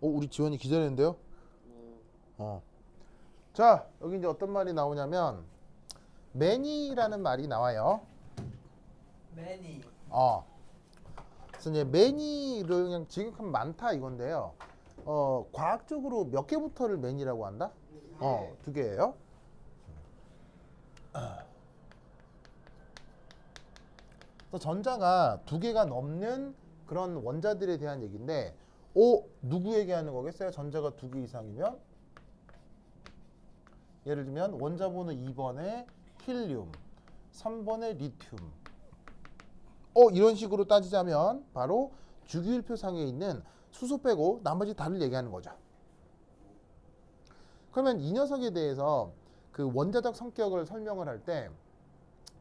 우리 지원이 기다리는데요? 자, 여기 이제 어떤 말이 나오냐면 many라는 말이 나와요. many. 그래서 이제 many를 그냥 직역하면 많다 이건데요. 과학적으로 몇 개부터를 many라고 한다? 두 개예요. 그래서 전자가 두 개가 넘는 그런 원자들에 대한 얘기인데, 누구 얘기하는 거겠어요? 전자가 두 개 이상이면? 예를 들면 원자 번호 2번에 힐륨, 3번에 리튬. 이런 식으로 따지자면 바로 주기율표상에 있는 수소 빼고 나머지 다를 얘기하는 거죠. 그러면 이 녀석에 대해서 그 원자적 성격을 설명을 할 때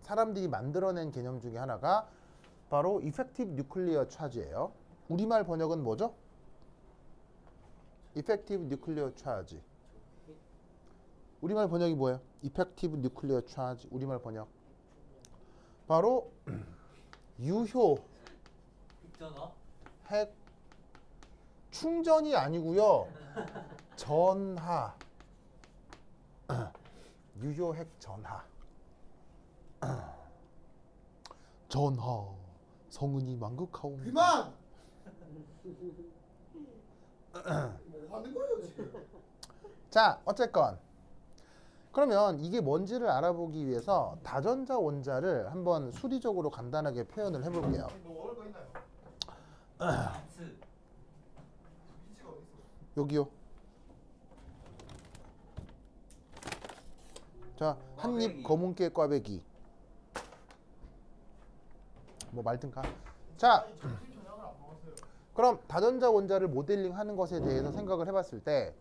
사람들이 만들어낸 개념 중에 하나가 바로 Effective Nuclear Charge예요. 우리말 번역은 뭐죠? Effective Nuclear Charge. 우리말 번역이 뭐예요? Effective Nuclear Charge. 우리말 번역. 바로 유효 핵 충전이 아니고요. 전하. 유효 핵 전하. 전하. 성은이 만극하옵니다. 그만! 뭐 하는 거예요 지금? 자, 어쨌건 그러면 이게 뭔지를 알아보기 위해서 다전자 원자를 한번 수리적으로 간단하게 표현을 해볼게요. 뭐 먹을 거 있나요? 비치가 어디 있어? 여기요. 자, 한입 검은깨 꽈배기. 뭐 말든가. 자, 점심 저녁을 안 먹었어요. 그럼 다전자 원자를 모델링하는 것에 대해서 생각을 해봤을 때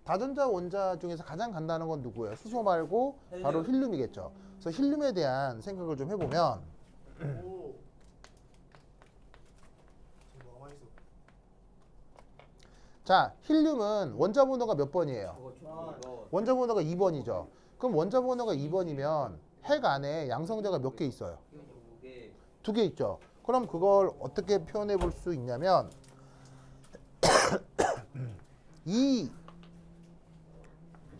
다전자 원자 중에서 가장 간단한 건 누구예요? 수소 말고 바로 힐륨이겠죠. 그래서 힐륨에 대한 생각을 좀 해보면 오. 지금 뭐가 있어? 자, 힐륨은 원자 번호가 몇 번이에요? 원자 번호가 2번이죠. 그럼 원자 번호가 2번이면 핵 안에 양성자가 몇 개 있어요? 두 개 있죠. 그럼 그걸 어떻게 표현해 볼 수 있냐면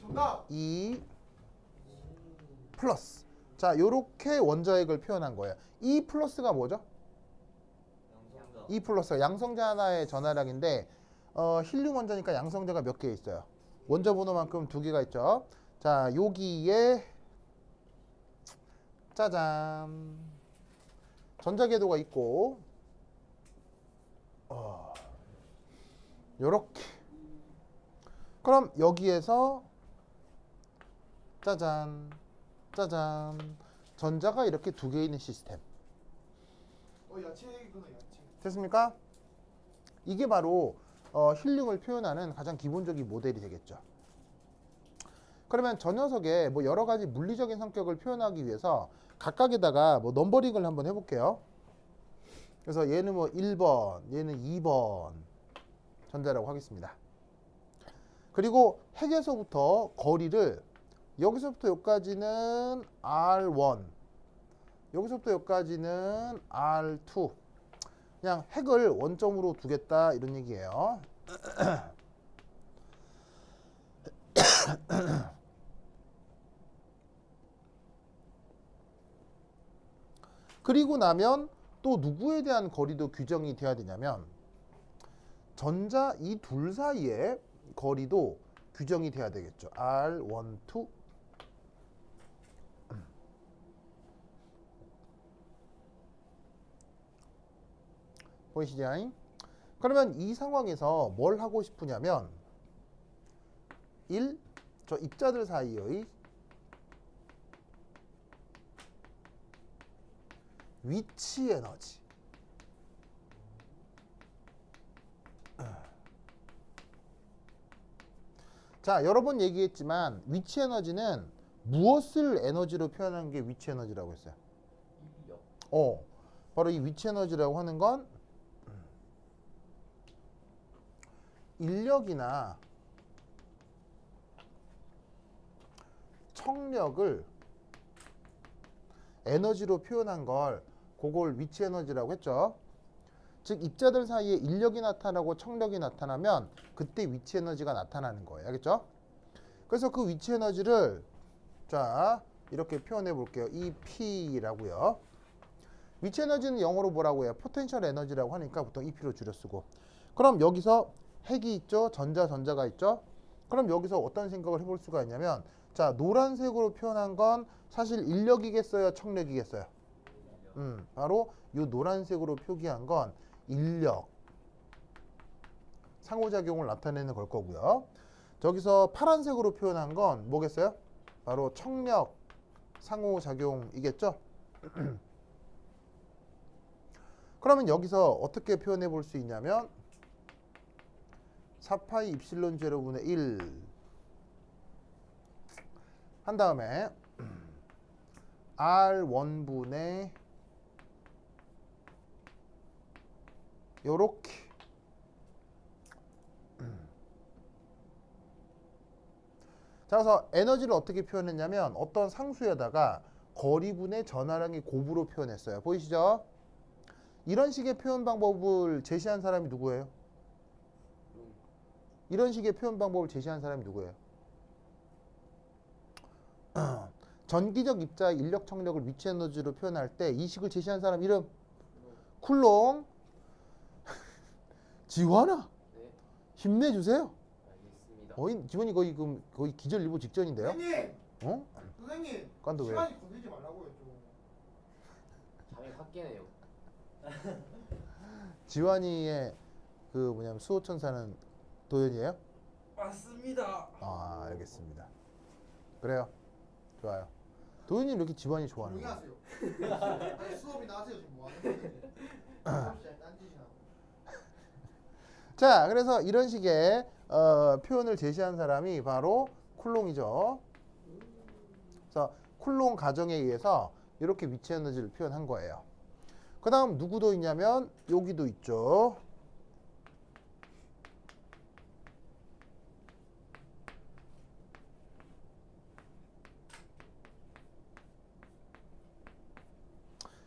정답! 2 플러스. 자, 요렇게 원자핵을 표현한 거예요. 2 플러스가 뭐죠? 2 플러스가 양성자 하나의 전하량인데 힐륨 원자니까 양성자가 몇 개 있어요? 원자 번호만큼 두 개가 있죠. 자, 여기에 짜잔 전자궤도가 있고 요렇게. 그럼 여기에서 짜잔 짜잔 전자가 이렇게 두 개 있는 시스템 야채구나 야채. 됐습니까? 이게 바로 힐륨을 표현하는 가장 기본적인 모델이 되겠죠. 그러면 저 녀석의 뭐 여러 가지 물리적인 성격을 표현하기 위해서 각각에다가 뭐 넘버링을 한번 해볼게요. 그래서 얘는 뭐 1번, 얘는 2번 전자라고 하겠습니다. 그리고 핵에서부터 거리를 여기서부터 여기까지는 R1, 여기서부터 여기까지는 R2. 그냥 핵을 원점으로 두겠다 이런 얘기예요. 그리고 나면 또 누구에 대한 거리도 규정이 돼야 되냐면 전자 이 둘 사이의 거리도 규정이 돼야 되겠죠. R1, 2. 보이시죠? 그러면 이 상황에서 뭘 하고 싶으냐면 1. 저 입자들 사이의 위치 에너지. 자, 여러 번 얘기했지만 위치 에너지는 무엇을 에너지로 표현하는 게 위치 에너지라고 했어요? 바로 이 위치 에너지라고 하는 건 인력이나 청력을 에너지로 표현한 걸 그걸 위치 에너지라고 했죠. 즉 입자들 사이에 인력이 나타나고 청력이 나타나면 그때 위치 에너지가 나타나는 거예요. 알겠죠? 그래서 그 위치 에너지를 자 이렇게 표현해 볼게요. EP라고요. 위치 에너지는 영어로 뭐라고 해요? 포텐셜 에너지라고 하니까 보통 EP로 줄여 쓰고. 그럼 여기서 핵이 있죠? 전자가 있죠? 그럼 여기서 어떤 생각을 해볼 수가 있냐면 자 노란색으로 표현한 건 사실 인력이겠어요? 청력이겠어요? 바로 이 노란색으로 표기한 건 인력, 상호작용을 나타내는 걸 거고요. 저기서 파란색으로 표현한 건 뭐겠어요? 바로 청력, 상호작용이겠죠? 그러면 여기서 어떻게 표현해 볼 수 있냐면 4파이 입실론 제로분의 1 한 다음에 R1분의 요렇게 자 그래서 에너지를 어떻게 표현했냐면 어떤 상수에다가 거리분의 전하량의 곱으로 표현했어요. 보이시죠? 이런 식의 표현 방법을 제시한 사람이 누구예요? 이런 식의 표현 방법을 제시한 사람이 누구예요? 전기적 입자의 인력 청력을 위치 에너지로 표현할 때 이 식을 제시한 사람 이름 쿨롱. 지환아 네, 힘내주세요. 알겠습니다. 지원이 거의 기절 일보 직전인데요? 선생님! 어? 선생님! 깐도 왜? 시간이 건들지 말라고요 좀. 잠이 확 깨네요. 지환이의 그 뭐냐면 수호천사는 도현이에요? 맞습니다. 아 알겠습니다. 그래요. 좋아요. 도현이 이렇게 지환이 좋아하는 조용히 거야. 하세요. 아니, 수업이나 하세요 지금 뭐 하는 건데. 수업시간에 딴짓이나. 자 그래서 이런 식의 표현을 제시한 사람이 바로 쿨롱이죠. 그래서 쿨롱 가정에 의해서 이렇게 위치 에너지를 표현한 거예요. 그 다음 누구도 있냐면 여기도 있죠.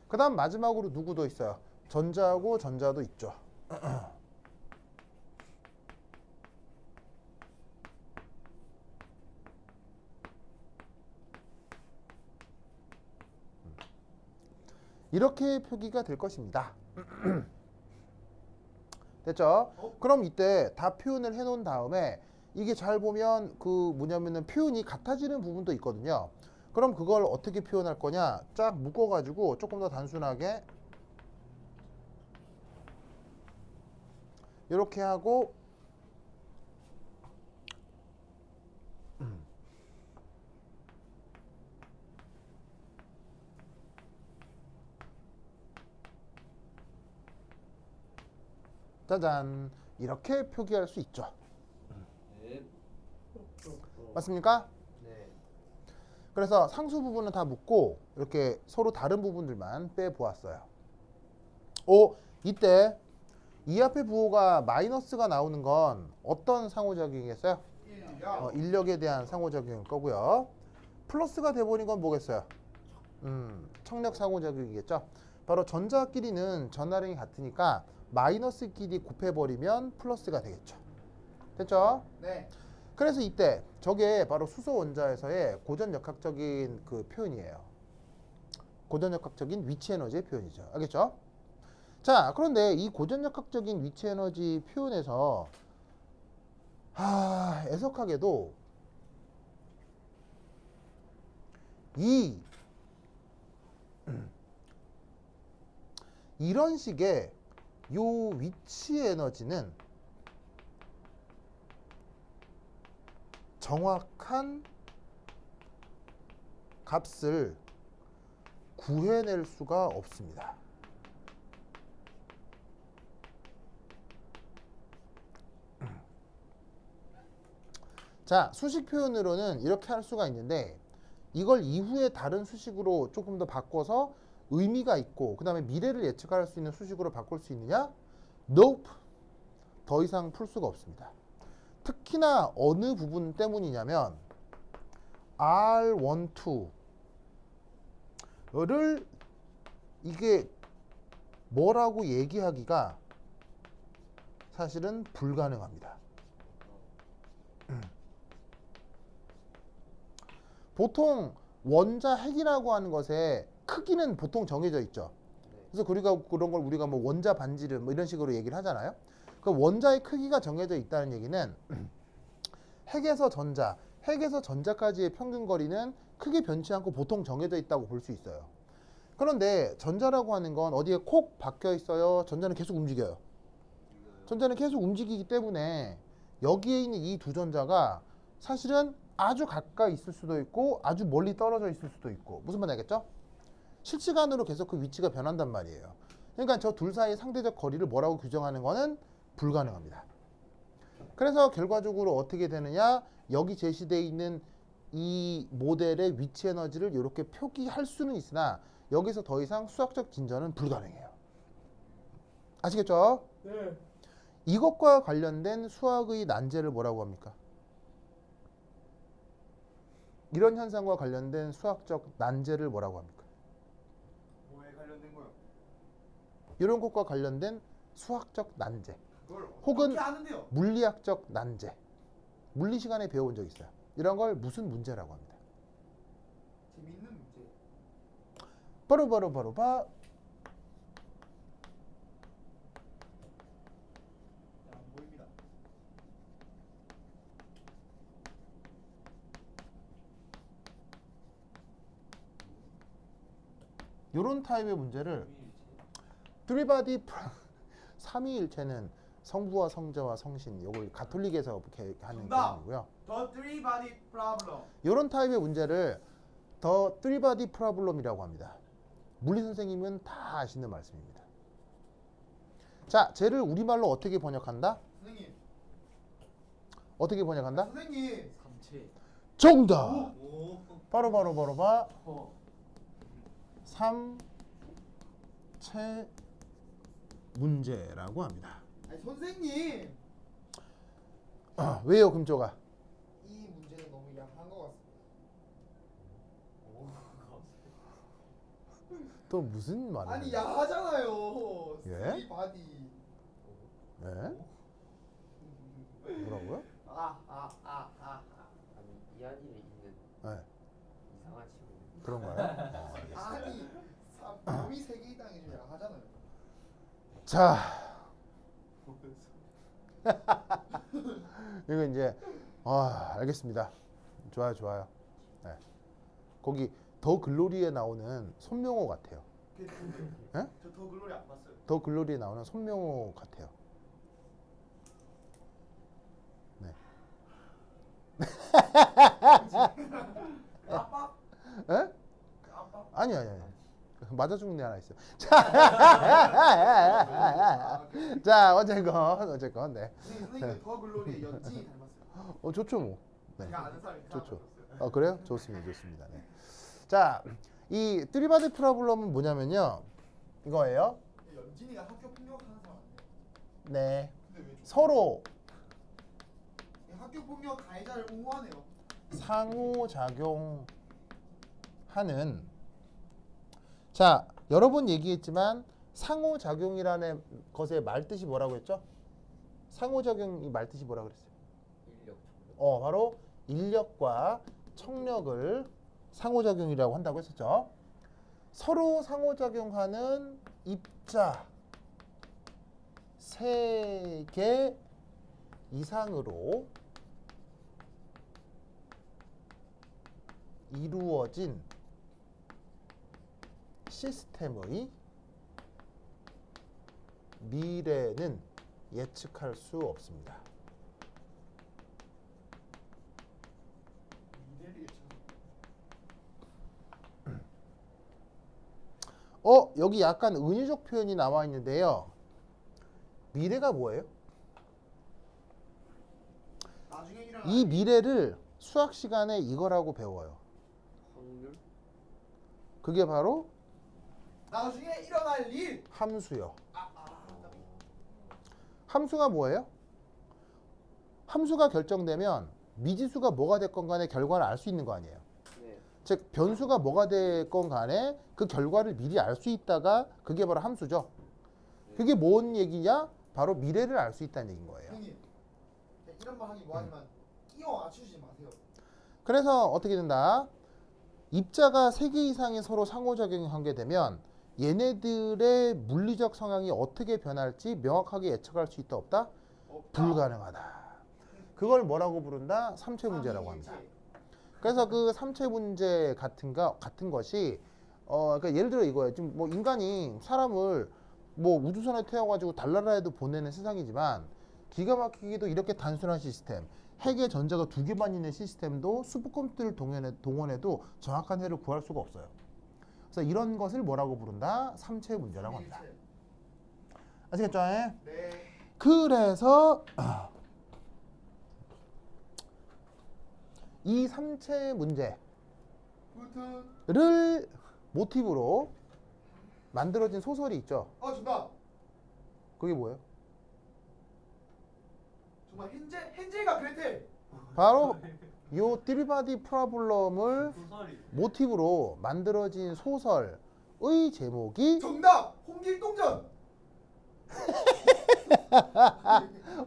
그 다음 마지막으로 누구도 있어요. 전자하고 전자도 있죠. 이렇게 표기가 될 것입니다. 됐죠? 그럼 이때 다 표현을 해놓은 다음에 이게 잘 보면 그 뭐냐면은 표현이 같아지는 부분도 있거든요. 그럼 그걸 어떻게 표현할 거냐? 쫙 묶어가지고 조금 더 단순하게 이렇게 하고 짜잔 이렇게 표기할 수 있죠. 네. 맞습니까? 네. 그래서 상수 부분은 다 묶고 이렇게 서로 다른 부분들만 빼보았어요. 이때 이 앞에 부호가 마이너스가 나오는 건 어떤 상호작용이겠어요? 인력에 대한 상호작용일 거고요. 플러스가 돼버린 건 뭐겠어요? 청력 상호작용이겠죠. 바로 전자끼리는 전하량이 같으니까 마이너스끼리 곱해버리면 플러스가 되겠죠. 됐죠? 네. 그래서 이때 저게 바로 수소 원자에서의 고전역학적인 그 표현이에요. 고전역학적인 위치 에너지의 표현이죠. 알겠죠? 자, 그런데 이 고전역학적인 위치 에너지 표현에서 애석하게도 이런 식의 요 위치 에너지는 정확한 값을 구해낼 수가 없습니다. 자, 수식 표현으로는 이렇게 할 수가 있는데 이걸 이후에 다른 수식으로 조금 더 바꿔서 의미가 있고 그 다음에 미래를 예측할 수 있는 수식으로 바꿀 수 있느냐? Nope. 더 이상 풀 수가 없습니다. 특히나 어느 부분 때문이냐면 R12를 이게 뭐라고 얘기하기가 사실은 불가능합니다. 보통 원자 핵이라고 하는 것의 크기는 보통 정해져 있죠. 그래서 우리가 그런 걸 우리가 뭐 원자 반지름 뭐 이런 식으로 얘기를 하잖아요. 그 원자의 크기가 정해져 있다는 얘기는 핵에서 전자, 핵에서 전자까지의 평균 거리는 크게 변치 않고 보통 정해져 있다고 볼 수 있어요. 그런데 전자라고 하는 건 어디에 콕 박혀 있어요? 전자는 계속 움직여요. 전자는 계속 움직이기 때문에 여기에 있는 이 두 전자가 사실은 아주 가까이 있을 수도 있고 아주 멀리 떨어져 있을 수도 있고 무슨 말인지 알겠죠? 실시간으로 계속 그 위치가 변한단 말이에요. 그러니까 저 둘 사이의 상대적 거리를 뭐라고 규정하는 거는 불가능합니다. 그래서 결과적으로 어떻게 되느냐? 여기 제시되어 있는 이 모델의 위치 에너지를 이렇게 표기할 수는 있으나 여기서 더 이상 수학적 진전은 불가능해요. 아시겠죠? 네. 이것과 관련된 수학의 난제를 뭐라고 합니까? 이런 현상과 관련된 수학적 난제를 뭐라고 합니까? 뭐에 관련된 거요? 이런 것과 관련된 수학적 난제 그걸 혹은 어떻게 아는데요? 물리학적 난제, 물리 시간에 배워본 적 있어요. 이런 걸 무슨 문제라고 합니다. 재밌는 문제. 바로 안 보입니다. 이런 타입의 문제를 드리바디 삼위일체는 성부와 성자와 성신, 이걸 가톨릭에서 이렇게 하는 정답! 개념이고요. The three body problem. 이런 타입의 문제를 더 쓰리바디 프로블럼이라고 합니다. 물리 선생님은 다 아시는 말씀입니다. 자, 쟤를 우리말로 어떻게 번역한다? 선생님. 어떻게 번역한다? 선생님. 삼체. 정답! 오. 바로 봐. 허. 삼체 문제라고 합니다. 아니 선생님. 왜요, 금조가? 이 문제는 너무 약한 것 같습니다. 또 무슨 말을? 아니 야하잖아요. 예? three body. 네? 뭐라고요? 아니 이 안에 있는 네, 이상한 친구. 그런가요? 알겠습니다. 아니 범위 세 개 있다는 게 좀 야하잖아요. 자, 이거 이제 알겠습니다. 좋아요. 네. 거기 더 글로리에 나오는 손명호 같아요. 예? 저더 글로리 안 봤어요. 더 글로리에 나오는 손명호 같아요. 네. 아빠? 에? 아빠? 아니. 맞아 죽는 애 하나 있어. 자, 어쨌건 네. 선생님 더 글로리의 연진이 닮았어요. 좋죠 뭐. 네. 제가 아는 사람이 좋죠. 닮았어요. 그래요? 좋습니다. 네. 자, 이 쓰리바디 프로블럼은 뭐냐면요. 이거예요. 연진이가 학교 폭력하는 사람 아니에요? 네. 근데 왜 서로 학교 폭력 가해자를 옹호하네요. 상호작용하는, 자, 여러 번 얘기했지만 상호작용이라는 것의 말뜻이 뭐라고 했죠? 상호작용이 말뜻이 뭐라고 그랬어요? 인력. 바로 인력과 청력을 상호작용이라고 한다고 했었죠. 서로 상호작용하는 입자 3개 이상으로 이루어진 시스템의 미래는 예측할 수 없습니다. 미래를 예측. 여기 약간 은유적 표현이 나와 있는데요. 미래가 뭐예요? 나중에 일어날 이 미래를 수학 시간에 이거라고 배워요. 확률. 그게 바로 나중에 일어날 일. 함수요. 함수가 뭐예요? 함수가 결정되면 미지수가 뭐가 됐건 간에 결과를 알 수 있는 거 아니에요. 즉 변수가 뭐가 됐건 간에 그 결과를 미리 알 수 있다가 그게 바로 함수죠. 그게 뭔 얘기냐? 바로 미래를 알 수 있다는 얘기인 거예요. 형님 이런 말 하기 뭐하지만 끼워 맞추지 마세요. 그래서 어떻게 된다? 입자가 3개 이상이 서로 상호작용하게 되면 얘네들의 물리적 성향이 어떻게 변할지 명확하게 예측할 수 있다 없다? 불가능하다. 그걸 뭐라고 부른다? 삼체 문제라고 합니다. 그래서 그 삼체 문제 같은 것이 그러니까 예를 들어 이거예요. 지금 뭐 인간이 사람을 뭐 우주선에 태워가지고 달나라에도 보내는 세상이지만 기가 막히게도 이렇게 단순한 시스템, 핵의 전자가 2개만 있는 시스템도 슈퍼컴퓨터를 동원해도 정확한 해를 구할 수가 없어요. 그래서 이런 것을 뭐라고 부른다? 삼체 문제라고 합니다. 아시겠죠? 네. 그래서 이 삼체 문제를 모티브로 만들어진 소설이 있죠. 정답. 그게 뭐예요? 정말 헨젤과 그레텔. 바로 요 띠리바디 프라블럼을 소설이. 모티브로 만들어진 소설의 제목이 정답. 홍길동전.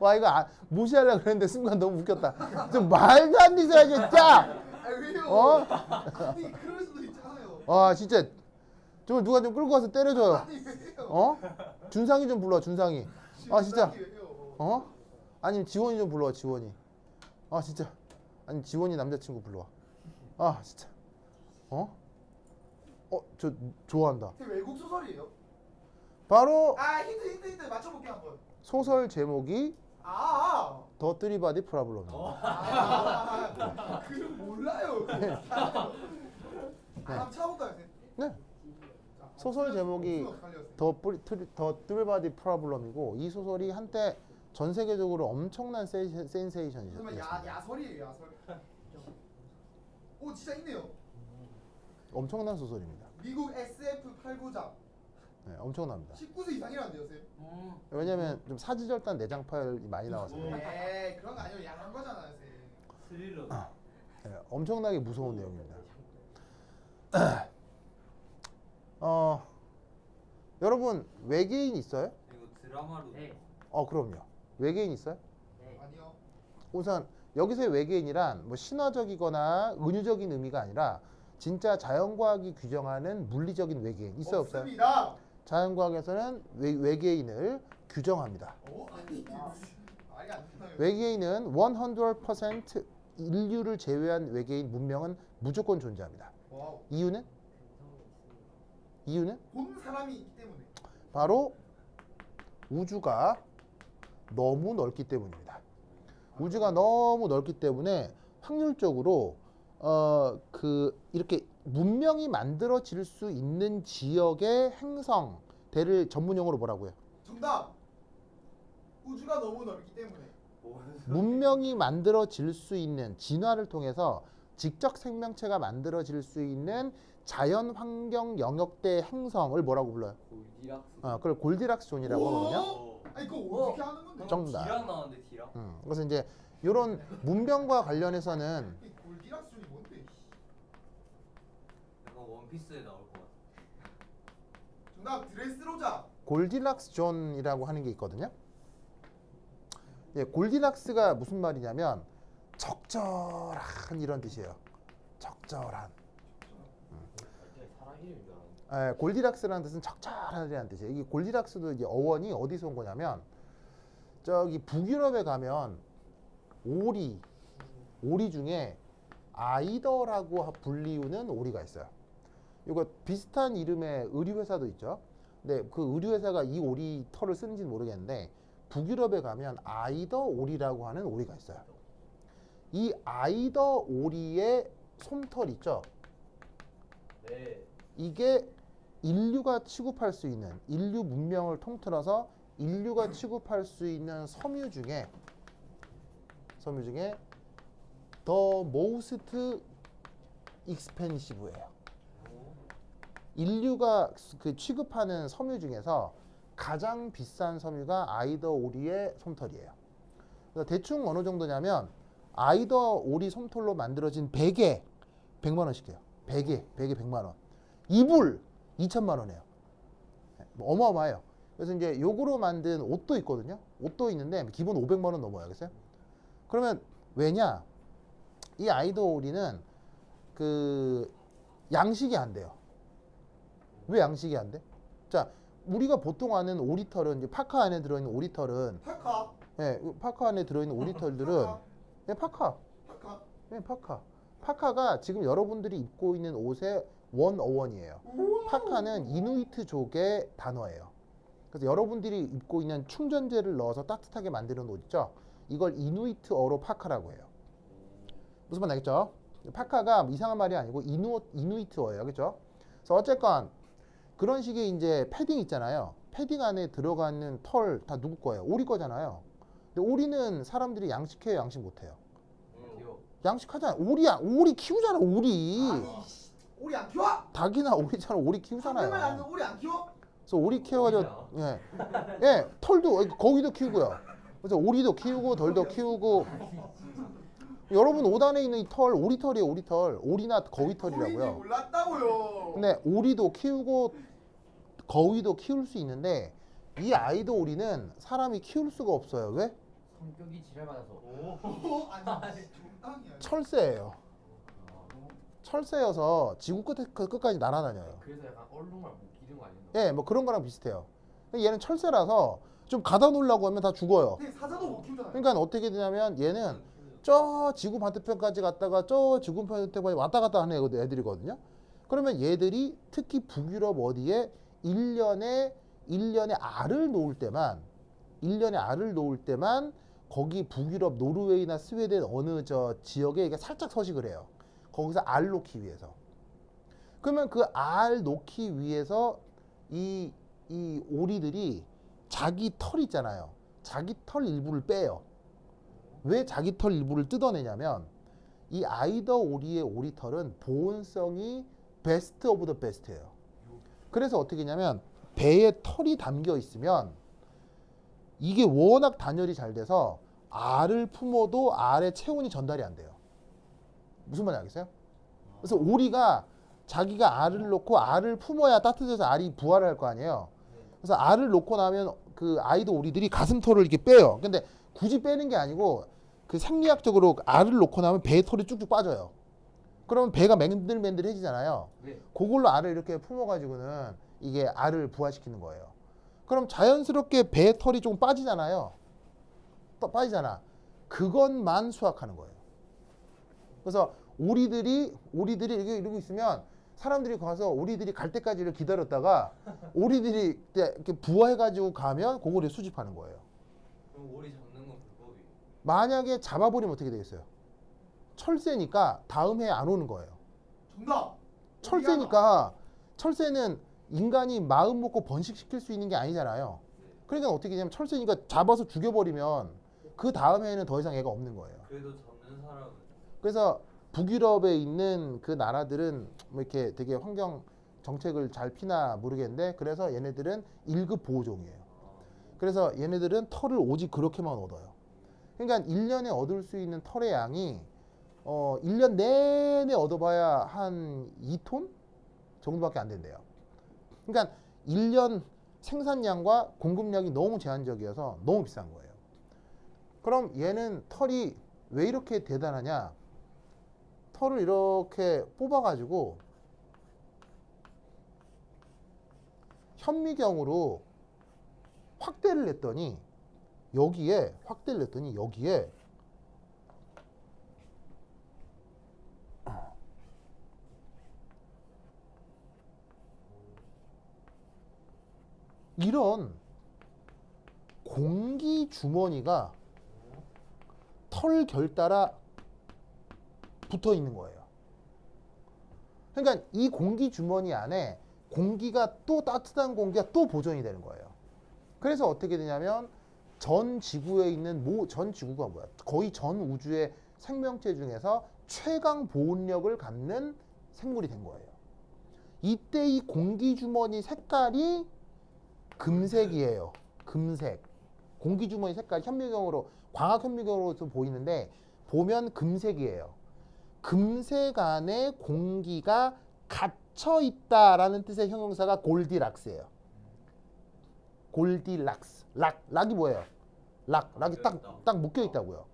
와 이거 무시하려고 그랬는데 순간 너무 웃겼다. 좀 말도 안 되세요 진짜. 왜요? 어? 아니 그럴 수도 있잖아요. 와 진짜 좀 누가 좀 끌고 와서 때려줘요. 아니 왜요? 어? 준상이 좀 불러 준상이. 아 진짜. 왜요? 어? 아니면 지원이 좀 불러와 지원이. 아 진짜. 아니 지원이 남자친구 불러와. 아 진짜. 어? 저 좋아한다. 되게 외국 소설이에요? 바로 힌트 맞춰볼게요 한번. 소설 제목이 아, 더 띠리바디 프라블럼입니다. 그걸 몰라요. 한번 찾아볼까요, 쌤? 네. 소설 제목이 더 띠리바디 프라블럼이고 이 소설이 한때 전 세계적으로 엄청난 센세이션이었어요. 그러면 야설이에요, 야설. 오, 진짜 있네요. 엄청난 소설입니다. 미국 SF 8부작. 네, 엄청납니다. 19세 이상이라는데요, 쌤? 왜냐면 좀 사지절단 내장 파일이 많이 나와서 에이, 그런 거 아니에요. 야한 거잖아요, 쌤. 스릴러. 네, 엄청나게 무서운 내용입니다. 여러분 외계인 있어요? 이거 드라마로. 네. 그럼요. 외계인 있어요? 네. 아니요. 우선 여기서의 외계인이란 뭐 신화적이거나 은유적인 의미가 아니라 진짜 자연과학이 규정하는 물리적인 외계인 있어요 없어요? 없습니다. 자연과학에서는 외계인을 규정합니다. 아니, 말이 안 되나요? 외계인은 100% 인류를 제외한 외계인 문명은 무조건 존재합니다. 와우. 이유는? 본 사람이 있기 때문에. 바로 우주가 너무 넓기 때문입니다. 우주가 너무 넓기 때문에 확률적으로 이렇게 문명이 만들어질 수 있는 지역의 행성대를 전문용어로 뭐라고요? 정답. 우주가 너무 넓기 때문에. 문명이 만들어질 수 있는 진화를 통해서 직접 생명체가 만들어질 수 있는 자연 환경 영역대 행성을 뭐라고 불러요? 골디락스. 그걸 골디락스 존이라고 하거든요. 아니 그거 어떻게 하는 건데? 정답. 디랑 나왔는데 디랑. 그래서 이제 이런 문명과 관련해서는 이 골디락스 존이 뭔데? 약간 원피스에 나올 것 같아. 정답 드레스로자. 골디락스 존이라고 하는 게 있거든요. 예, 골디락스가 무슨 말이냐면 적절한 이런 뜻이에요. 적절한. 사람 이름인 줄 알았는데. 골디락스라는 뜻은 적절하다는 뜻이에요. 이게 골디락스도 이제 어원이 어디서 온 거냐면 저기 북유럽에 가면 오리 중에 아이더라고 불리우는 오리가 있어요. 이거 비슷한 이름의 의류회사도 있죠. 근데 그 의류회사가 이 오리 털을 쓰는지는 모르겠는데 북유럽에 가면 아이더 오리라고 하는 오리가 있어요. 이 아이더 오리의 솜털 있죠. 네. 이게 인류가 취급할 수 있는 인류 문명을 통틀어서 인류가 취급할 수 있는 섬유 중에 the most expensive예요. 인류가 그 취급하는 섬유 중에서 가장 비싼 섬유가 아이더 오리의 솜털이에요. 그래서 대충 어느 정도냐면 아이더 오리 솜털로 만들어진 베개 100만 원씩 해요. 100에 100만 원. 이불 2천만 원이에요. 뭐 어마어마해요. 그래서 이제 요거로 만든 옷도 있거든요. 옷도 있는데 기본 500만 원 넘어요. 알겠어요? 그러면 왜냐? 이 아이돌이는 그 양식이 안 돼요. 왜 양식이 안 돼? 자, 우리가 보통 아는 오리털은 이제 파카 안에 들어있는 오리털은 파카. 예, 파카 안에 들어있는 오리털들은 예, 파카. 파카. 예, 파카. 파카가 지금 여러분들이 입고 있는 옷의 원어원이에요. 파카는 이누이트족의 단어예요. 그래서 여러분들이 입고 있는 충전재를 넣어서 따뜻하게 만드는 옷 있죠? 이걸 이누이트어로 파카라고 해요. 무슨 말 알겠죠? 파카가 이상한 말이 아니고 이누이트어예요. 그렇죠? 그래서 어쨌건 그런 식의 이제 패딩 있잖아요. 패딩 안에 들어가는 털 다 누구 거예요? 오리 거잖아요. 근데 오리는 사람들이 양식해요, 양식 못해요? 귀여워. 양식하잖아. 오리 키우잖아, 오리. 아니 씨, 오리 안 키워? 닭이나 오리처럼 오리 상대만 안 키우잖아요. 오리 안 키워? 그래서 오리 키워가지고 예, 예, 털도 거기도 키우고요. 그래서 오리도 키우고 덜도 키우고. 여러분 옷 안에 있는 이 털 오리털이에요, 오리털. 오리나 거인지 거위털이라고요. 몰랐다고요. 근데 오리도 키우고 거위도 키울 수 있는데 이 아이도 오리는 사람이 키울 수가 없어요. 왜? 성격이 지랄 받아서. 아니 적당이야. 철새예요. 철새여서 지구 끝까지 날아다녀요. 그래서 약간 얼룩말 못 기른 거 아닌가? 예, 뭐 그런 거랑 비슷해요. 근데 얘는 철새라서 좀 가다 놓으려고 하면 다 죽어요. 근데 사자도 못 키우잖아요. 그러니까 어떻게 되냐면 얘는 저 지구 반대편까지 갔다가 저 지구 반대편까지 왔다 갔다 하는 애들이거든요. 그러면 얘들이 특히 북유럽 어디에 1년에 알을 놓을 때만 1년에 알을 놓을 때만 거기 북유럽 노르웨이나 스웨덴 어느 저 지역에 이게 살짝 서식을 해요. 거기서 알 놓기 위해서. 그러면 그 알 놓기 위해서 이 오리들이 자기 털 있잖아요. 자기 털 일부를 빼요. 왜 자기 털 일부를 뜯어내냐면 이 아이더 오리의 오리털은 보온성이 베스트 오브 더 베스트예요. 그래서 어떻게 했냐면 배에 털이 담겨 있으면 이게 워낙 단열이 잘 돼서 알을 품어도 알의 체온이 전달이 안 돼요. 무슨 말인지 알겠어요? 그래서 오리가 자기가 알을 놓고 알을 품어야 따뜻해서 알이 부활을 할 거 아니에요. 그래서 알을 놓고 나면 그 아이도 오리들이 가슴털을 이렇게 빼요. 근데 굳이 빼는 게 아니고 그 생리학적으로 알을 놓고 나면 배에 털이 쭉쭉 빠져요. 그러면 배가 맨들맨들해지잖아요. 네. 그걸로 알을 이렇게 품어가지고는 이게 알을 부화시키는 거예요. 그럼 자연스럽게 배에 털이 좀 빠지잖아요. 또 빠지잖아. 그것만 수확하는 거예요. 그래서 오리들이 이러고 있으면 사람들이 가서 오리들이 갈 때까지 이렇게 기다렸다가 오리들이 이렇게 부화해가지고 가면 그거를 수집하는 거예요. 그럼 오리 잡는 건 불법이에요. 만약에 잡아버리면 어떻게 되겠어요? 철새니까 다음 해에 안 오는 거예요. 정답. 철새니까 철새는 인간이 마음 먹고 번식시킬 수 있는 게 아니잖아요. 그러니까 어떻게 되냐면 철새니까 잡아서 죽여버리면 그 다음 해에는 더 이상 애가 없는 거예요. 그래도 잡는 사람은 그래서 북유럽에 있는 그 나라들은 뭐 이렇게 되게 환경 정책을 잘 피나 모르겠는데 그래서 얘네들은 1급 보호종이에요. 그래서 얘네들은 털을 오직 그렇게만 얻어요. 그러니까 1년에 얻을 수 있는 털의 양이 1년 내내 얻어봐야 한 2톤 정도밖에 안 된대요. 그러니까 1년 생산량과 공급량이 너무 제한적이어서 너무 비싼 거예요. 그럼 얘는 털이 왜 이렇게 대단하냐? 털을 이렇게 뽑아가지고 현미경으로 확대를 냈더니 여기에 이런 공기 주머니가 털 결 따라 붙어 있는 거예요. 그러니까 이 공기 주머니 안에 공기가 또 따뜻한 공기가 또 보존이 되는 거예요. 그래서 어떻게 되냐면 전 지구에 있는 전 지구가 뭐야? 거의 전 우주의 생명체 중에서 최강 보온력을 갖는 생물이 된 거예요. 이때 이 공기 주머니 색깔이 금색이에요. 금색. 공기 주머니 색깔 현미경으로 광학 현미경으로도 보이는데 보면 금색이에요. 금색 안에 공기가 갇혀 있다라는 뜻의 형용사가 골디락스예요. 골디락스. 락이 뭐예요? 락이 딱 묶여 있다고요.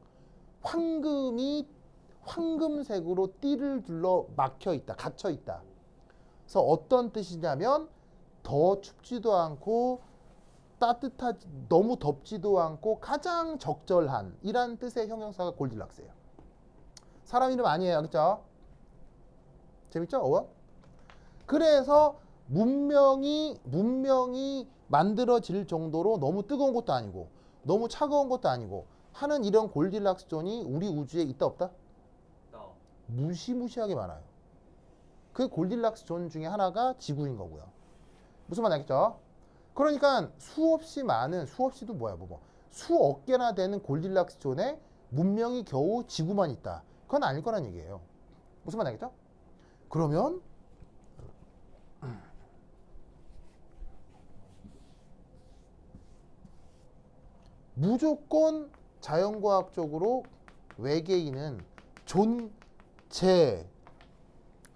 황금색으로 띠를 둘러 막혀 있다, 갇혀 있다. 그래서 어떤 뜻이냐면 더 춥지도 않고 따뜻하지 너무 덥지도 않고 가장 적절한 이란 뜻의 형용사가 골디락스예요. 사람 이름 아니에요, 그렇죠? 재밌죠? 그래서 문명이 만들어질 정도로 너무 뜨거운 것도 아니고 너무 차가운 것도 아니고 하는 이런 골디락스 존이 우리 우주에 있다 없다? 무시무시하게 많아요. 그 골디락스 존 중에 하나가 지구인 거고요. 무슨 말 알겠죠? 그러니까 수없이도 뭐야 수억 개나 되는 골디락스 존에 문명이 겨우 지구만 있다. 그건 아닐 거란 얘기예요. 무슨 말 알겠죠? 그러면 무조건 자연과학적으로 외계인은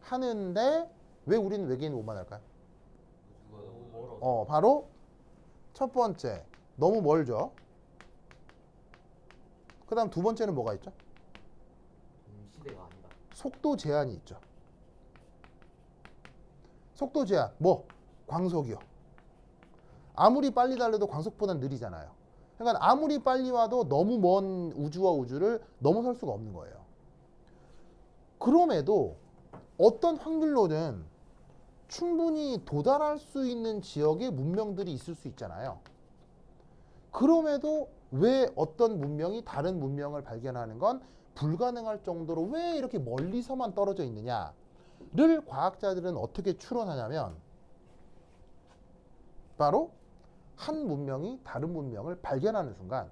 존재하는데 왜 우리는 외계인을 못 만날까요? 너무 멀어. 바로 첫 번째 너무 멀죠. 그 다음 두 번째는 뭐가 있죠? 시대가 아니다. 속도 제한이 있죠. 속도 제한 광속이요. 아무리 빨리 달려도 광속보단 느리잖아요. 그러니까 아무리 빨리 와도 너무 먼 우주와 우주를 넘어설 수가 없는 거예요. 그럼에도 어떤 확률로는 충분히 도달할 수 있는 지역에 문명들이 있을 수 있잖아요. 그럼에도 왜 어떤 문명이 다른 문명을 발견하는 건 불가능할 정도로 왜 이렇게 멀리서만 떨어져 있느냐를 과학자들은 어떻게 추론하냐면 바로 한 문명이 다른 문명을 발견하는 순간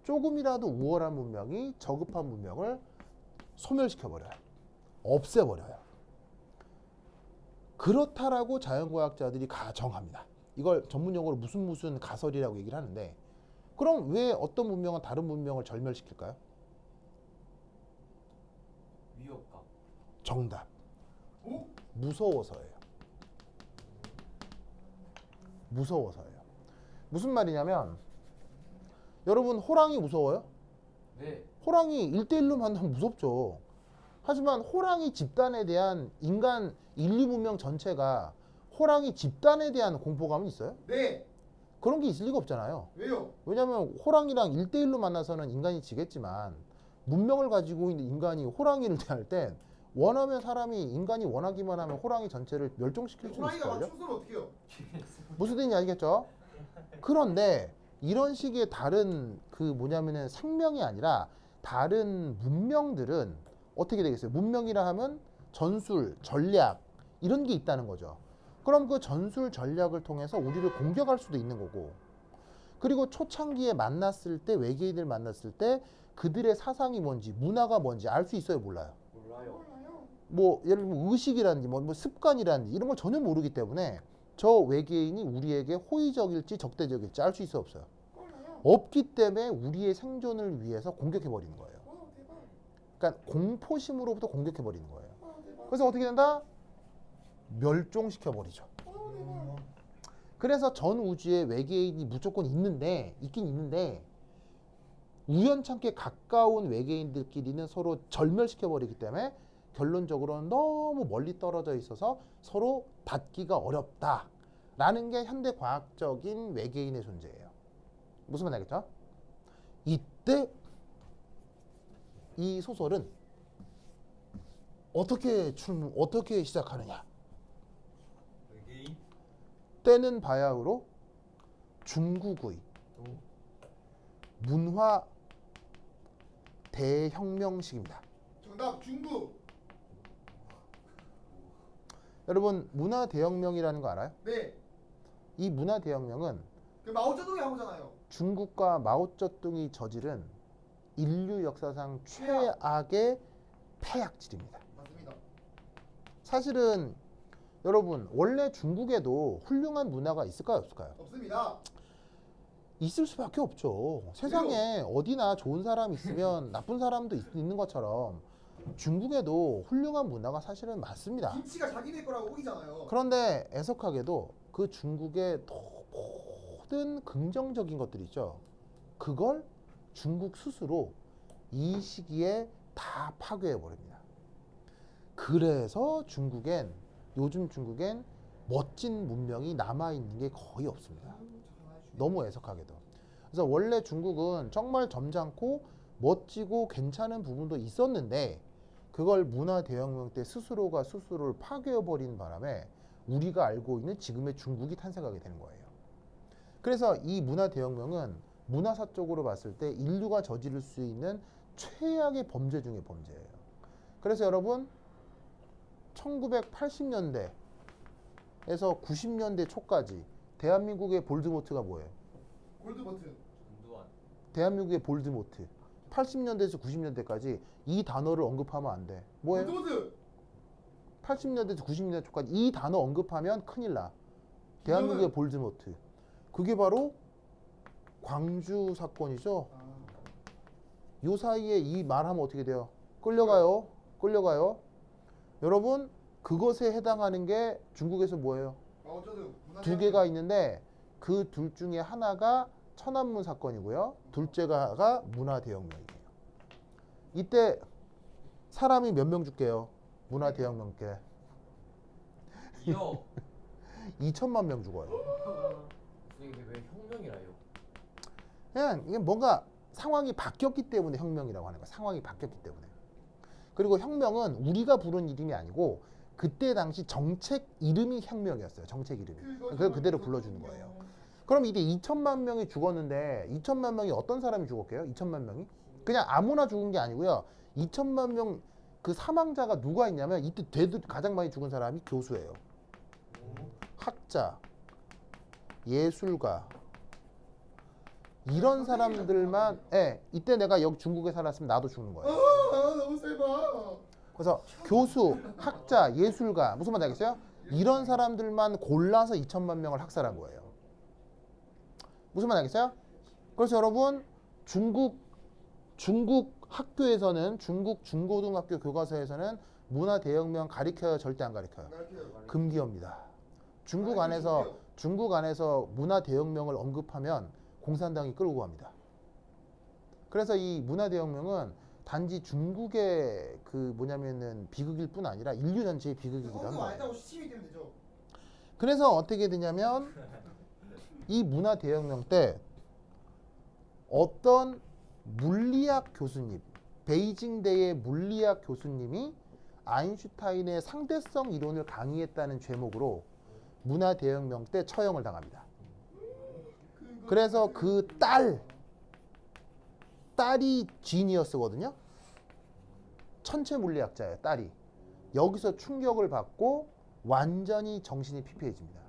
조금이라도 우월한 문명이 저급한 문명을 소멸시켜버려요. 없애버려요. 그렇다라고 자연과학자들이 가정합니다. 이걸 전문용어로 무슨 가설이라고 얘기를 하는데 그럼 왜 어떤 문명은 다른 문명을 절멸시킬까요? 위협감. 정답. 무서워서예요. 무서워서예요. 무슨 말이냐면 여러분 호랑이 무서워요? 네. 호랑이 1대1로 만나면 무섭죠. 하지만 호랑이 집단에 대한 인간 인류 문명 전체가 호랑이 집단에 대한 공포감은 있어요? 네. 그런 게 있을 리가 없잖아요. 왜요? 왜냐하면 호랑이랑 1대1로 만나서는 인간이 지겠지만 문명을 가지고 있는 인간이 호랑이를 대할 땐 원하면 인간이 원하기만 하면 호랑이 전체를 멸종시킬 수 호랑이가 있을걸요? 맞춤소는 어떻게요? 무슨 뜻인지 알겠죠? 그런데 이런 식의 다른 생명이 아니라 다른 문명들은 어떻게 되겠어요? 문명이라 하면 전술, 전략 이런 게 있다는 거죠. 그럼 그 전술, 전략을 통해서 우리를 공격할 수도 있는 거고 그리고 초창기에 외계인을 만났을 때 그들의 사상이 뭔지 문화가 뭔지 알 수 있어요? 몰라요? 몰라요. 예를 들면 의식이라든지 습관이라든지 이런 걸 전혀 모르기 때문에 저 외계인이 우리에게 호의적일지 적대적일지 알 수 있어 없어요? 없기 때문에 우리의 생존을 위해서 공격해버리는 거예요. 그러니까 공포심으로부터 공격해버리는 거예요. 그래서 어떻게 된다? 멸종시켜버리죠. 그래서 전 우주에 외계인이 무조건 있긴 있는데 우연찮게 가까운 외계인들끼리는 서로 절멸시켜버리기 때문에 결론적으로는 너무 멀리 떨어져 있어서 서로 닿기가 어렵다라는 게 현대 과학적인 외계인의 존재예요. 무슨 말 알겠죠? 이때 이 소설은 어떻게 시작하느냐? 외계인? 때는 바야흐로 중국의 문화 대혁명식입니다. 정답 중국. 여러분 문화 대혁명이라는 거 알아요? 네. 이 문화 대혁명은 그 마오쩌둥이 한 거잖아요. 중국과 마오쩌둥이 저지른 인류 역사상 최악의 폐악질입니다. 맞습니다. 사실은 여러분 원래 중국에도 훌륭한 문화가 있을까요 없을까요? 없습니다. 있을 수밖에 없죠. 세상에 어디나 좋은 사람 있으면 나쁜 사람도 있는 것처럼 중국에도 훌륭한 문화가 사실은 많습니다. 김치가 자기네 거라고 우기잖아요. 그런데 애석하게도 그 중국의 모든 긍정적인 것들이 있죠. 그걸 중국 스스로 이 시기에 다 파괴해 버립니다. 그래서 요즘 중국엔 멋진 문명이 남아있는 게 거의 없습니다. 너무 애석하게도. 그래서 원래 중국은 정말 점잖고 멋지고 괜찮은 부분도 있었는데 그걸 문화 대혁명 때 스스로가 스스로를 파괴해버린 바람에 우리가 알고 있는 지금의 중국이 탄생하게 되는 거예요. 그래서 이 문화 대혁명은 문화사적으로 봤을 때 인류가 저지를 수 있는 최악의 범죄 중의 범죄예요. 그래서 여러분 1980년대에서 90년대 초까지 대한민국의 볼드모트가 뭐예요? 골드버튼. 전두환. 대한민국의 볼드모트 80년대에서 90년대까지 이 단어를 언급하면 안 돼. 뭐예요? 골드버튼. 80년대에서 90년대 초까지 이 단어 언급하면 큰일 나. 대한민국의 볼드모트. 그게 바로 광주 사건이죠. 요 사이에 이 말하면 어떻게 돼요? 끌려가요. 여러분 그것에 해당하는 게 중국에서 뭐예요? 어쩌든 두 개가 있는데 그 둘 중에 하나가 천안문 사건이고요. 둘째가 문화대혁명이에요. 이때 사람이 몇 명 죽게요? 문화대혁명 때 2억. 2천만 명 죽어요. 이게 왜 혁명이라요? 그냥 이게 뭔가 상황이 바뀌었기 때문에 혁명이라고 하는 거야. 상황이 바뀌었기 때문에. 그리고 혁명은 우리가 부른 이름이 아니고 그때 당시 정책 이름이 혁명이었어요. 정책 이름이. 그걸 그대로 불러주는 거예요. 그럼 이게 2천만 명이 죽었는데 2천만 명이 어떤 사람이 죽었게요? 2천만 명이? 그냥 아무나 죽은 게 아니고요. 2천만 명 그 사망자가 누가 있냐면 이때 가장 많이 죽은 사람이 교수예요. 학자, 예술가 이런 사람들만 이때 내가 여기 중국에 살았으면 나도 죽는 거예요. 너무 세다. 그래서 교수, 학자, 예술가 무슨 말인지 알겠어요? 이런 사람들만 골라서 2천만 명을 학살한 거예요. 무슨 말인지 알겠어요? 그래서 여러분 중국 학교에서는 중국 중고등학교 교과서에서는 문화 대혁명 가르쳐요? 절대 안 가르쳐요? 금기어입니다. 중국 안에서 문화 대혁명을 언급하면 공산당이 끌고 갑니다. 그래서 이 문화 대혁명은 단지 중국의 그 뭐냐면은 비극일 뿐 아니라 인류 전체의 비극이기도 한 거예요. 알다고 시침이 되면 되죠. 그래서 어떻게 되냐면 이 문화 대혁명 때 어떤 물리학 교수님, 베이징대의 물리학 교수님이 아인슈타인의 상대성 이론을 강의했다는 죄목으로 문화 대혁명 때 처형을 당합니다. 그래서 그 딸이 지니어스거든요. 천체 물리학자예요, 딸이. 여기서 충격을 받고 완전히 정신이 피폐해집니다.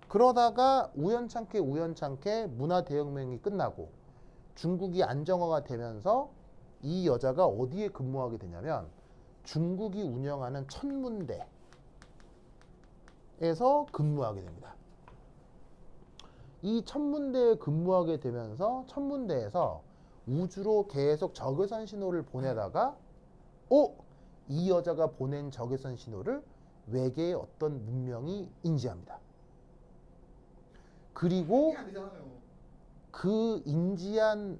그러다가 우연찮게 문화 대혁명이 끝나고 중국이 안정화가 되면서 이 여자가 어디에 근무하게 되냐면 중국이 운영하는 천문대에서 근무하게 됩니다. 이 천문대에 근무하게 되면서 천문대에서 우주로 계속 적외선 신호를 보내다가 이 여자가 보낸 적외선 신호를 외계의 어떤 문명이 인지합니다. 그리고 안 되잖아요. 그 인지한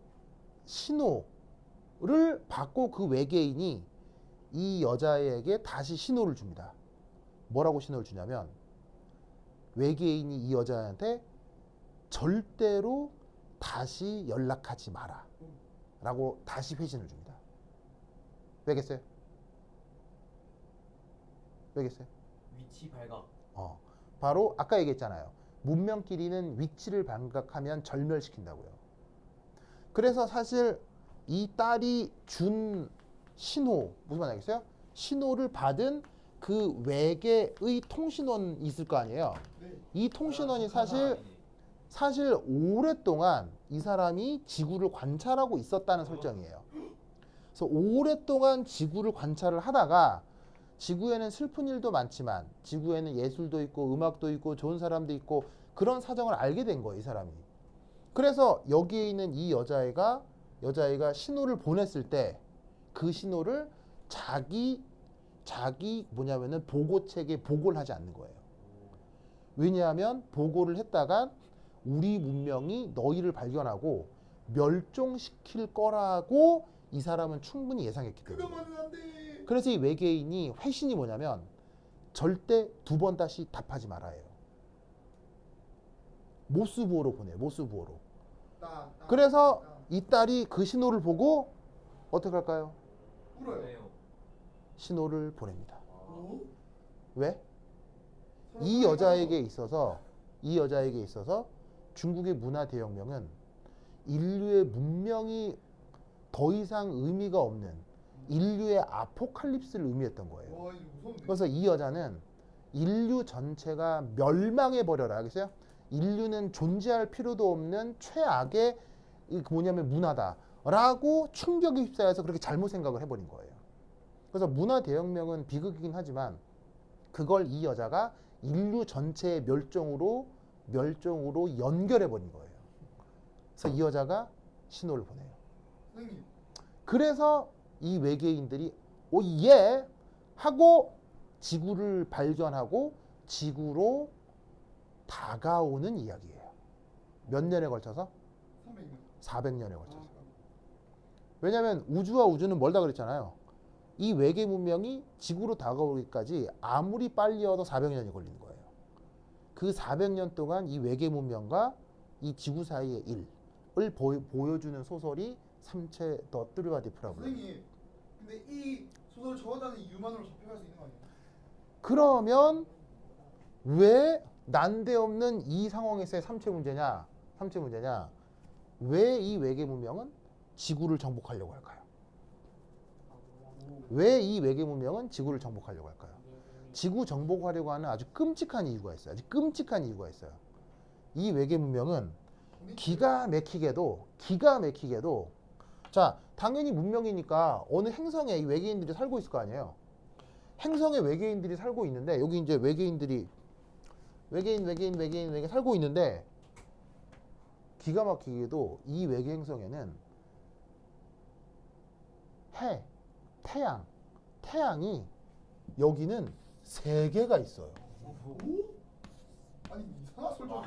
신호를 받고 그 외계인이 이 여자에게 다시 신호를 줍니다. 뭐라고 신호를 주냐면 외계인이 이 여자한테 절대로 다시 연락하지 마라 라고 다시 회신을 줍니다. 왜겠어요? 위치 발각. 바로 아까 얘기했잖아요. 문명끼리는 위치를 반각하면 절멸시킨다고요. 그래서 사실 이 딸이 준 신호, 무슨 말인지 알겠어요? 신호를 받은 그 외계의 통신원이 있을 거 아니에요. 이 통신원이 사실 오랫동안 이 사람이 지구를 관찰하고 있었다는 설정이에요. 그래서 오랫동안 지구를 관찰을 하다가 지구에는 슬픈 일도 많지만 지구에는 예술도 있고 음악도 있고 좋은 사람도 있고 그런 사정을 알게 된 거예요, 이 사람이. 그래서 여기에 있는 이 여자애가 신호를 보냈을 때 그 신호를 자기 뭐냐면은 보고 체계에 보고를 하지 않는 거예요. 왜냐하면 보고를 했다가 우리 문명이 너희를 발견하고 멸종시킬 거라고 이 사람은 충분히 예상했기 때문에. 그거만은 안 돼. 그래서 이 외계인이 회신이 뭐냐면 절대 두 번 다시 답하지 말아요. 모스부호로 보내요. 모스부호로. 그래서 이 딸이 그 신호를 보고 어떻게 할까요? 울어요. 네요. 신호를 보냅니다. 오? 왜? 이 여자에게 있어서 중국의 문화 대혁명은 인류의 문명이 더 이상 의미가 없는 인류의 아포칼립스를 의미했던 거예요. 와 이거 무서운데. 그래서 이 여자는 인류 전체가 멸망해 버려라. 알겠어요? 인류는 존재할 필요도 없는 최악의 뭐냐면 문화다라고 충격에 휩싸여서 그렇게 잘못 생각을 해버린 거예요. 그래서 문화 대혁명은 비극이긴 하지만 그걸 이 여자가 인류 전체의 멸종으로 연결해 버린 거예요. 그래서 이 여자가 신호를 보내요. 선생님. 그래서 이 외계인들이 오예 하고 지구를 발견하고 지구로 다가오는 이야기예요. 몇 년에 걸쳐서? 300년. 400년에 걸쳐서. 왜냐하면 우주와 우주는 멀다 그랬잖아요. 이 외계 문명이 지구로 다가오기까지 아무리 빨리 와도 400년이 걸리는 거예요. 그 400년 동안 이 외계 문명과 이 지구 사이의 일을 보여주는 소설이 삼체 더 뚜르바디 프라블. 선생님. 근데 이 소설 저하다는 이유만으로 접해갈 수 있는 거 아니에요? 그러면 왜 난데없는 이 상황에서의 삼체 문제냐? 왜 이 외계 문명은 지구를 정복하려고 할까요? 왜 이 외계 문명은 지구를 정복하려고 할까요? 지구 정복하려고 하는 아주 끔찍한 이유가 있어요. 이 외계 문명은 기가 막히게도 자, 당연히 문명이니까 어느 행성에 이 외계인들이 살고 있을 거 아니에요. 행성에 외계인들이 살고 있는데 여기 이제 외계인 살고 있는데 기가 막히게도 이 외계 행성에는 태양이 여기는 3개가 있어요. 오? 아니 이상한 소리 좀.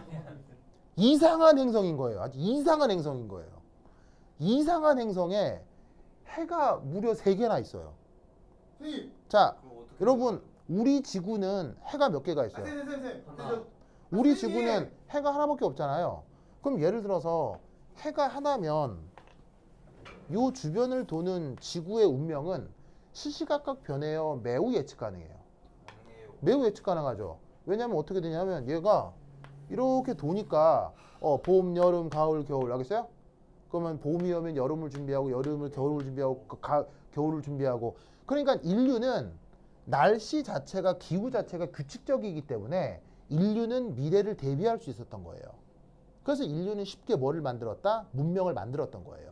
이상한 행성인 거예요. 아주 이상한 행성인 거예요. 이상한 행성에 해가 무려 3개나 있어요. 선생님. 자, 그럼 어떻게 여러분 우리 지구는 해가 몇 개가 있어요? 쌤. 하나. 우리 지구는 해가 하나밖에 없잖아요. 그럼 예를 들어서 해가 하나면 요 주변을 도는 지구의 운명은 시시각각 변해요. 매우 예측 가능해요. 가능해요. 매우 예측 가능하죠. 왜냐하면 어떻게 되냐면 얘가 이렇게 도니까 봄, 여름, 가을, 겨울 알겠어요? 그러면 봄이 오면 여름을 준비하고 여름을 겨울을 준비하고 겨울을 준비하고 그러니까 인류는 날씨 자체가 기후 자체가 규칙적이기 때문에 인류는 미래를 대비할 수 있었던 거예요. 그래서 인류는 쉽게 뭐를 만들었다? 문명을 만들었던 거예요.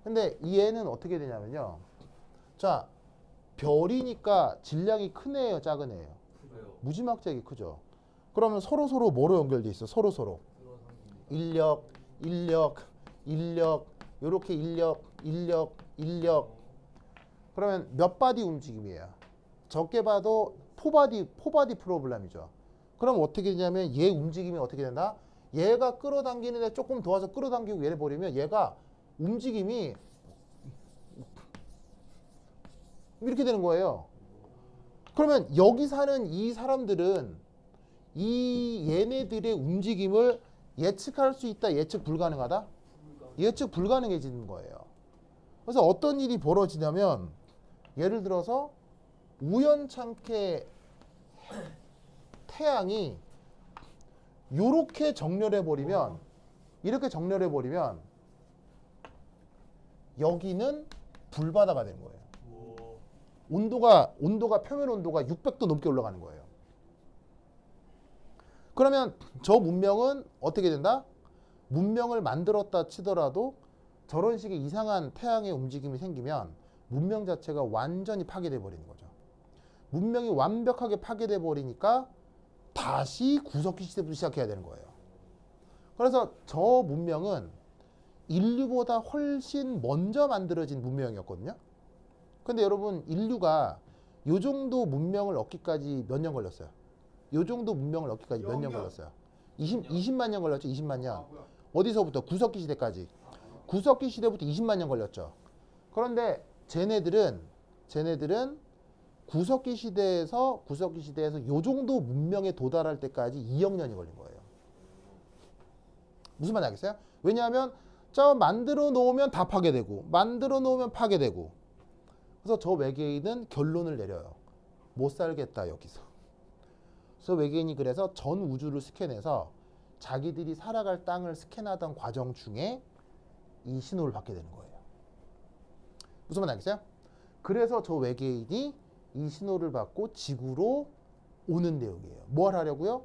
근데 얘는 어떻게 되냐면요. 자, 별이니까 질량이 큰 애예요, 작은 애예요? 그래요. 무지막지하게 크죠. 그러면 서로 뭐로 연결돼 있어? 서로. 인력, 요렇게 인력. 그러면 몇 바디 움직임이에요? 적게 봐도 포바디 프로블럼이죠. 그럼 어떻게 되냐면 얘 움직임이 어떻게 된다? 얘가 끌어당기는데 조금 도와서 끌어당기고 얘를 버리면 얘가 움직임이 이렇게 되는 거예요. 그러면 여기 사는 이 사람들은 얘네들의 움직임을 예측할 수 있다, 예측 불가능하다? 예측 불가능해지는 거예요. 그래서 어떤 일이 벌어지냐면 예를 들어서 우연찮게 태양이 이렇게 정렬해 버리면 여기는 불바다가 되는 거예요. 온도가 표면 온도가 600도 넘게 올라가는 거예요. 그러면 저 문명은 어떻게 된다? 문명을 만들었다 치더라도 저런 식의 이상한 태양의 움직임이 생기면 문명 자체가 완전히 파괴돼 버리는 거죠. 문명이 완벽하게 파괴돼 버리니까 다시 구석기 시대부터 시작해야 되는 거예요. 그래서 저 문명은 인류보다 훨씬 먼저 만들어진 문명이었거든요. 근데 여러분 인류가 요 정도 문명을 얻기까지 몇 년 걸렸어요? 요 정도 문명을 얻기까지 몇 년 0년. 걸렸어요? 20만 년 걸렸죠. 20만 년. 아, 뭐야. 어디서부터? 구석기 시대까지. 구석기 시대부터 20만 년 걸렸죠. 그런데 쟤네들은 구석기 시대에서 요 정도 문명에 도달할 때까지 2억 년이 걸린 거예요. 무슨 말인지 알겠어요? 왜냐하면 저 만들어 놓으면 다 파괴되고 만들어 놓으면 파괴되고 그래서 저 외계인은 결론을 내려요. 못 살겠다 여기서. 그래서 외계인이 그래서 전 우주를 스캔해서 자기들이 살아갈 땅을 스캔하던 과정 중에 이 신호를 받게 되는 거예요. 무슨 말인지 알겠어요? 그래서 저 외계인이 이 신호를 받고 지구로 오는 내용이에요. 뭘 하려고요?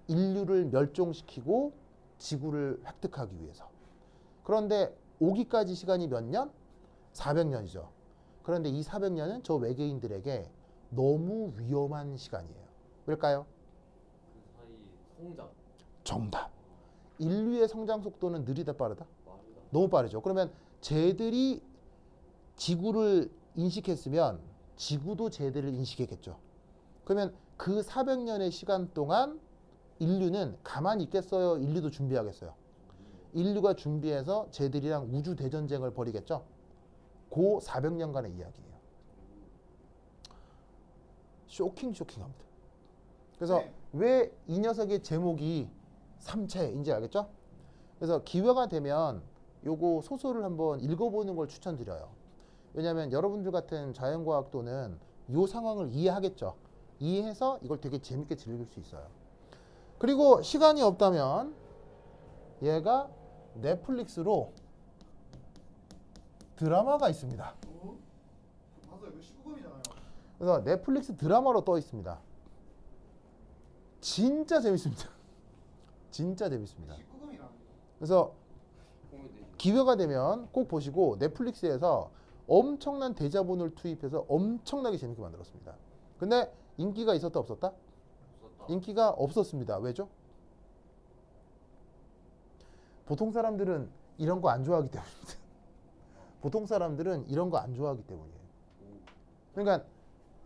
인류를 멸종시키고 지구를 획득하기 위해서. 그런데 오기까지 시간이 몇 년? 400년이죠. 그런데 이 400년은 저 외계인들에게 너무 위험한 시간이에요. 왜일까요? 그 사이 성장. 정답. 인류의 성장 속도는 느리다 빠르다? 빠르다. 너무 빠르죠. 그러면 쟤들이 지구를 인식했으면 지구도 쟤들을 인식했겠죠. 그러면 그 400년의 시간 동안 인류는 가만히 있겠어요? 인류도 준비하겠어요? 인류가 준비해서 쟤들이랑 우주 대전쟁을 벌이겠죠. 그 400년간의 이야기예요. 쇼킹합니다. 그래서 네. 왜 이 녀석의 제목이 삼체인지 알겠죠? 그래서 기회가 되면 요거 소설을 한번 읽어보는 걸 추천드려요. 왜냐하면 여러분들 같은 자연과학도는 요 상황을 이해하겠죠. 이해해서 이걸 되게 재밌게 즐길 수 있어요. 그리고 시간이 없다면 얘가 넷플릭스로 드라마가 있습니다. 어? 맞아 이거 19금이잖아요. 그래서 넷플릭스 드라마로 떠 있습니다. 진짜 재밌습니다. 진짜 재밌습니다. 19금이라. 그래서 보면 되지. 기회가 되면 꼭 보시고 넷플릭스에서 엄청난 대자본을 투입해서 엄청나게 재밌게 만들었습니다. 근데 인기가 있었다 없었다? 없었다. 인기가 없었습니다. 왜죠? 보통 사람들은 이런 거 안 좋아하기 때문입니다. 보통 사람들은 이런 거 안 좋아하기 때문이에요. 그러니까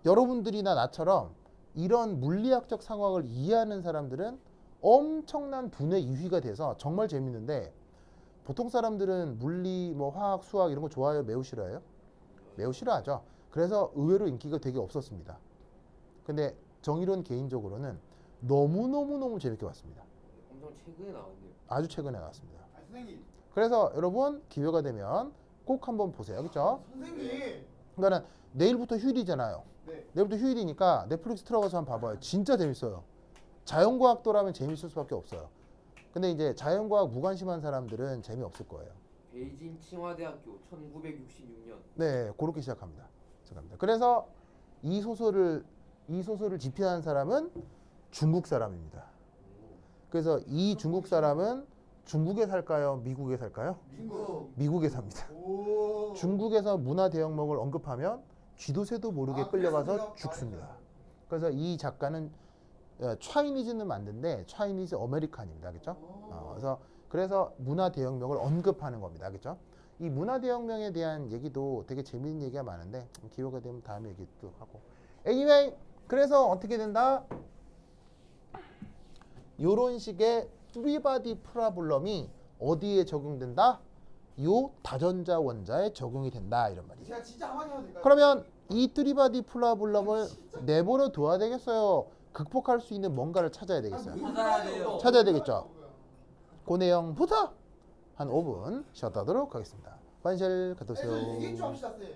여러분들이나 나처럼 이런 물리학적 상황을 이해하는 사람들은 엄청난 분의 유희가 돼서 정말 재밌는데 보통 사람들은 물리, 뭐 화학, 수학 이런 거 좋아해요? 매우 싫어해요? 매우 싫어하죠. 그래서 의외로 인기가 되게 없었습니다. 근데 정의론 개인적으로는 너무너무 재밌게 봤습니다. 엄청 최근에 나왔네요. 아주 최근에 나왔습니다. 아 선생님. 그래서 여러분 기회가 되면 꼭 한번 보세요. 그렇죠? 선생님. 그러니까 내일부터 휴일이잖아요. 네. 내일부터 휴일이니까 넷플릭스 들어가서 한번 봐봐요. 진짜 재밌어요. 자연과학도라면 재밌을 수밖에 없어요. 근데 이제 자연과학 무관심한 사람들은 재미없을 거예요. 베이징 칭화대학교 1966년. 네, 그렇게 시작합니다. 그래서 이 소설을 집필한 사람은 중국 사람입니다. 그래서 이 중국 사람은 중국에 살까요? 미국에 살까요? 미국. 미국에 삽니다. 오. 중국에서 문화 대혁명을 언급하면 쥐도 새도 모르게 아, 끌려가서 그래서 죽습니다. 제가 그래서 이 작가는 차이니즈는 맞는데 차이니즈 어메리칸입니다. 알겠죠? 그래서 문화 대혁명을 언급하는 겁니다. 알겠죠? 이 문화 대혁명에 대한 얘기도 되게 재밌는 얘기가 많은데 기회가 되면 다음에 얘기도 하고. Anyway, 그래서 어떻게 된다? 요런 식의 쓰리바디 프라블럼이 어디에 적용된다? 요 다전자 원자에 적용이 된다 이런 말이에요. 제가 진짜 한마디 해도 될까요? 그러면 이 쓰리바디 프라블럼을 내버려 둬야 되겠어요? 극복할 수 있는 뭔가를 찾아야 되겠어요? 찾아야 돼요. 찾아야 되겠죠? 그 내용부터 한 5분 쉬었다 하도록 하겠습니다. 환실 갔다 오세요. 얘기 좀 합시다 쌤.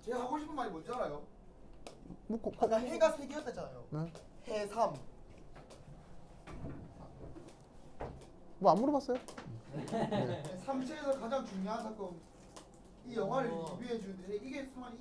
제가 하고 싶은 말이 뭔지 알아요? 뭐, 아까 해가 3개였잖아요. 네. 해 3. 뭐 안 물어봤어요? 삼체에서 가장 중요한 사건. 이 영화를 리뷰해 주는데 이게 상황이